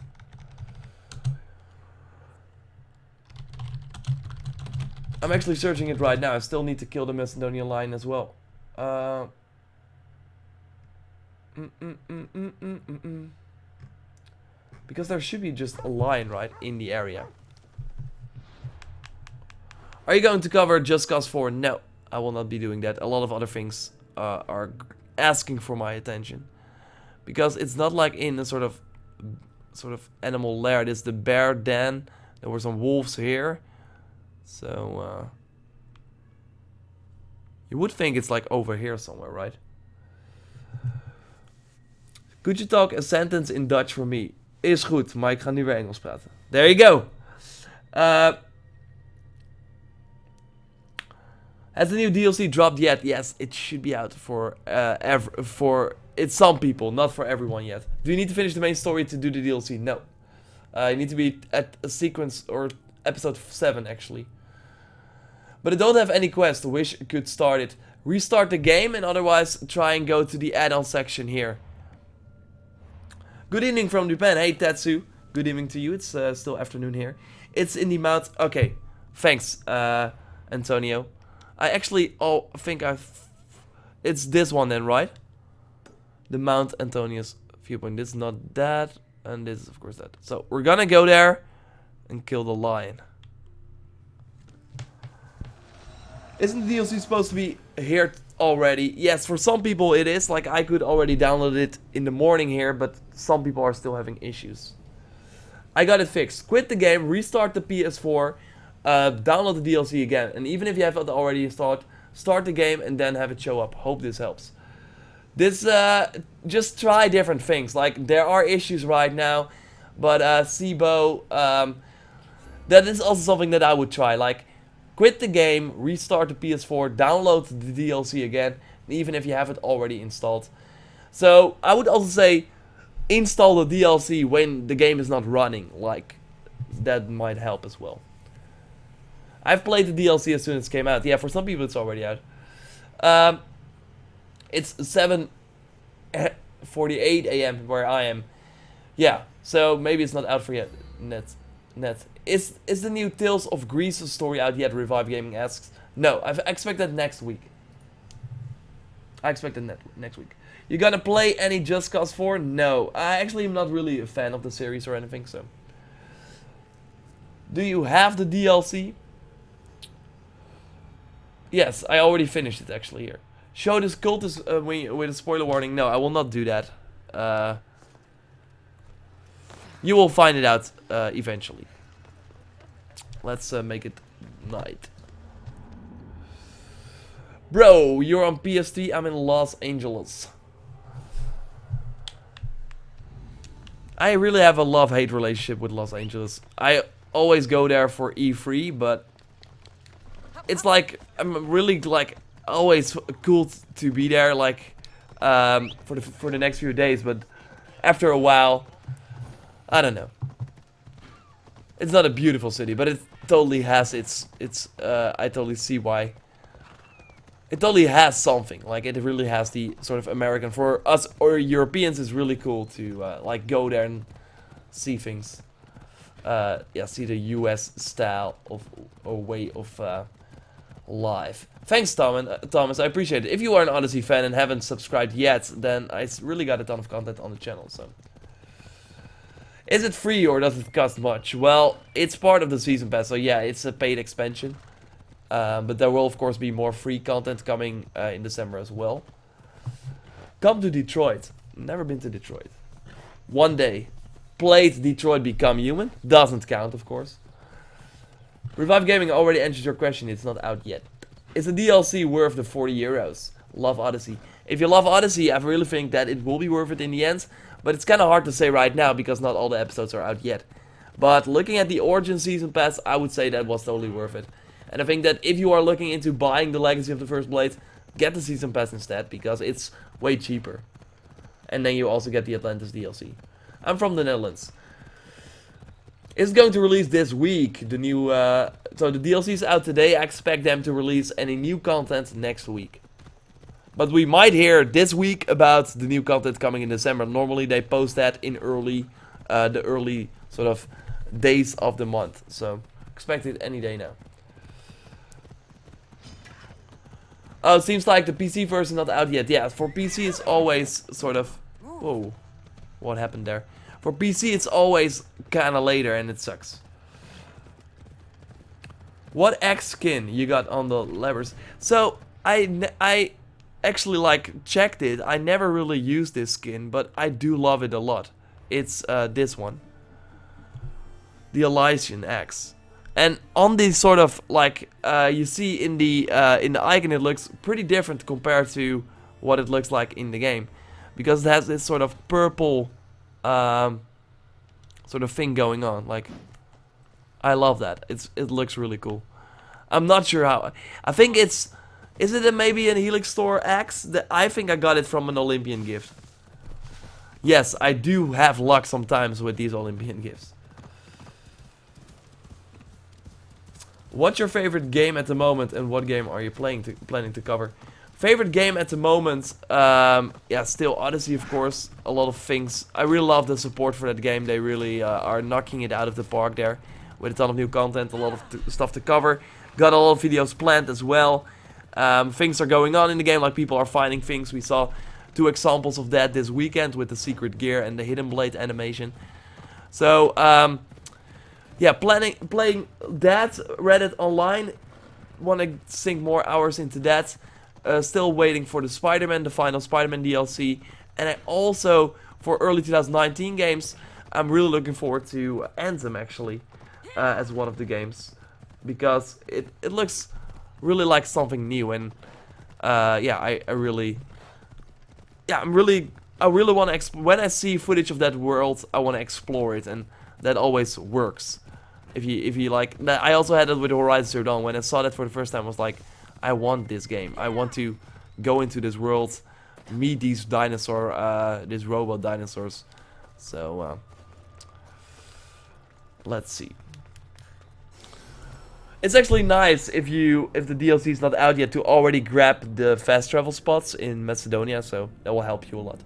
I'm actually searching it right now. I still need to kill the Macedonian lion as well. Because there should be just a lion, right, in the area. Are you going to cover Just Cause 4? No, I will not be doing that. A lot of other things are asking for my attention. Because it's not like in a sort of animal lair. This is the bear den. There were some wolves here. So, you would think it's like over here somewhere, right? Could you talk a sentence in Dutch for me? Is goed, maar ik ga nu weer Engels praten. There you go. Has the new DLC dropped yet? Yes, it should be out for it's some people, not for everyone yet. Do you need to finish the main story to do the DLC? No. You need to be at a sequence or episode 7 actually. But I don't have any quest. Wish I could start it. Restart the game and otherwise try and go to the add-on section here. Good evening from Japan. Hey Tetsu. Good evening to you. It's still afternoon here. It's in the mount. Okay. Thanks, Antonio. I actually think it's this one then, right? The Mount Antonius viewpoint. This is not that. And this is of course that. So we're gonna go there and kill the lion. Isn't the DLC supposed to be here already? Yes, for some people it is. Like I could already download it in the morning here, but some people are still having issues. I got it fixed. Quit the game, restart the PS4, download the DLC again. And even if you have it already installed, start the game and then have it show up. Hope this helps. This, just try different things. Like there are issues right now, but Sibo, that is also something that I would try. Like, quit the game, restart the PS4, download the DLC again, even if you have it already installed. So, I would also say, install the DLC when the game is not running. Like, that might help as well. I've played the DLC as soon as it came out. Yeah, for some people it's already out. It's 7:48 AM where I am. Yeah, so maybe it's not out for yet. Net. Is the new Tales of Greece story out yet? Revive Gaming asks. No, I expect that next week. I expect that next week. You gonna play any Just Cause 4? No. I actually am not really a fan of the series or anything, so. Do you have the DLC? Yes, I already finished it actually here. Show this cultist with a spoiler warning. No, I will not do that. You will find it out eventually. Let's make it night. Bro, you're on PST, I'm in Los Angeles. I really have a love-hate relationship with Los Angeles. I always go there for E3, but it's like, I'm really like, always cool to be there, like, for the next few days, but after a while, I don't know. It's not a beautiful city, but it totally has I totally see why. It totally has something, like it really has the sort of American, for us or Europeans it's really cool to like go there and see things. Yeah, see the US style of or way of life. Thanks Thomas, I appreciate it. If you are an Odyssey fan and haven't subscribed yet, then I really got a ton of content on the channel, so. Is it free or does it cost much? Well, it's part of the season pass, so yeah, it's a paid expansion. But there will of course be more free content coming in December as well. Come to Detroit. Never been to Detroit. One day. Played Detroit Become Human. Doesn't count, of course. Revive Gaming already answered your question. It's not out yet. Is the DLC worth the 40 euros? Love Odyssey. If you love Odyssey, I really think that it will be worth it in the end. But it's kind of hard to say right now because not all the episodes are out yet. But looking at the Origin Season Pass, I would say that was totally worth it. And I think that if you are looking into buying the Legacy of the First Blade, get the Season Pass instead, because it's way cheaper. And then you also get the Atlantis DLC. I'm from the Netherlands. It's going to release this week. The new, so the DLC is out today. I expect them to release any new content next week. But we might hear this week about the new content coming in December. Normally they post that in the early sort of days of the month. So expect it any day now. Oh, it seems like the PC version is not out yet. Yeah, for PC it's always sort of... Whoa, what happened there? For PC it's always kind of later and it sucks. What X skin you got on the levers? So, I actually like checked it. I never really used this skin, but I do love it a lot. It's this one. The Elysian X. And on the sort of like you see in the icon, it looks pretty different compared to what it looks like in the game, because it has this sort of purple sort of thing going on. Like, I love that. It looks really cool. I'm not sure how. I think is it maybe an Helix Store X? I think I got it from an Olympian gift. Yes, I do have luck sometimes with these Olympian gifts. What's your favorite game at the moment, and what game are you planning to cover? Favorite game at the moment, yeah, still Odyssey, of course. A lot of things. I really love the support for that game. They really are knocking it out of the park there, with a ton of new content, a lot of stuff to cover. Got a lot of videos planned as well. Things are going on in the game, like people are finding things. We saw 2 examples of that this weekend with the secret gear and the hidden blade animation. So, yeah, playing that, Reddit Online, want to sink more hours into that. Still waiting for the final Spider-Man DLC. And I also, for early 2019 games, I'm really looking forward to Anthem, actually, as one of the games. Because it looks really like something new, and yeah, I really want to, when I see footage of that world, I want to explore it, and that always works. If you like that, I also had it with Horizon Zero Dawn. When I saw that for the first time, I was like, I want this game. I want to go into this world, meet these these robot dinosaurs. So let's see. It's actually nice if the DLC is not out yet to already grab the fast travel spots in Macedonia, so that will help you a lot.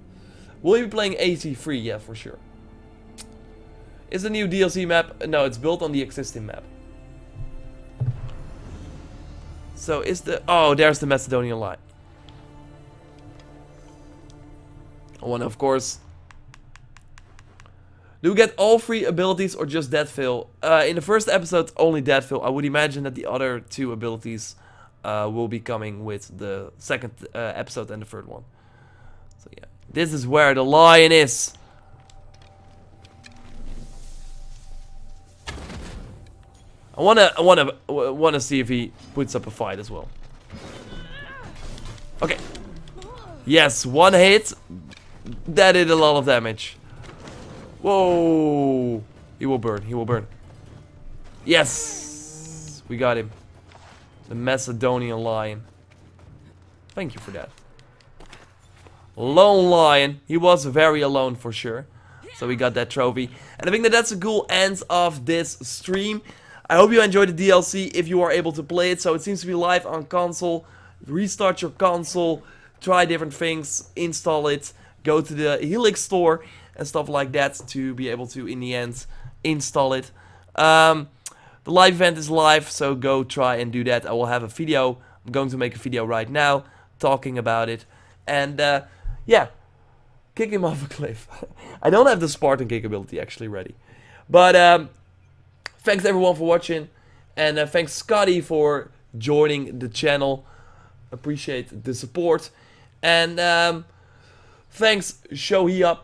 Will you be playing AC3? Yeah, for sure. Is the new DLC map? No, it's built on the existing map. So is the... Oh, there's the Macedonian line. I want to, of course... Do we get all 3 abilities or just Deathfill? In the first episode, only Deathfill. I would imagine that the other 2 abilities will be coming with the second episode and the third one. So yeah, this is where the lion is. I wanna see if he puts up a fight as well. Okay. Yes, 1 hit. That did a lot of damage. Whoa! He will burn. He will burn. Yes! We got him. The Macedonian lion. Thank you for that. Lone lion. He was very alone for sure. So we got that trophy. And I think that that's a cool end of this stream. I hope you enjoyed the DLC if you are able to play it. So it seems to be live on console. Restart your console. Try different things. Install it. Go to the Helix store and stuff like that to be able to, in the end, install it. The live event is live, so go try and do that. I will have a video. I'm going to make a video right now talking about it. And, yeah, kick him off a cliff. I don't have the Spartan kick ability actually ready. But, thanks everyone for watching. And thanks Scotty for joining the channel. Appreciate the support. And, thanks Shoheyup.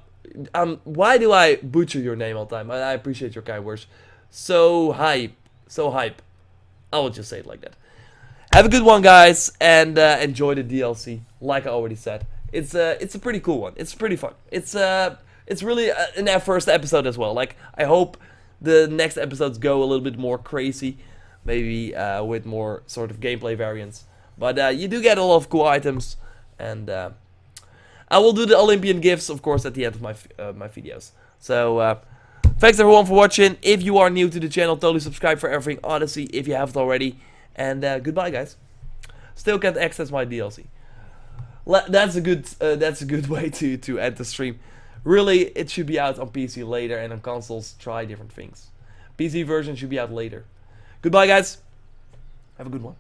Why do I butcher your name all the time? I appreciate your kind words. So hype. So hype. I will just say it like that. Have a good one, guys. And enjoy the DLC. Like I already said. It's a pretty cool one. It's pretty fun. It's really an first episode as well. Like, I hope the next episodes go a little bit more crazy. maybe with more sort of gameplay variants. But you do get a lot of cool items, and I will do the Olympian gifts, of course, at the end of my videos. So thanks everyone for watching. If you are new to the channel, totally subscribe for everything Odyssey if you haven't already. And goodbye, guys. Still can't access my DLC. That's a good way to end the stream. Really, it should be out on PC later, and on consoles, try different things. PC version should be out later. Goodbye, guys. Have a good one.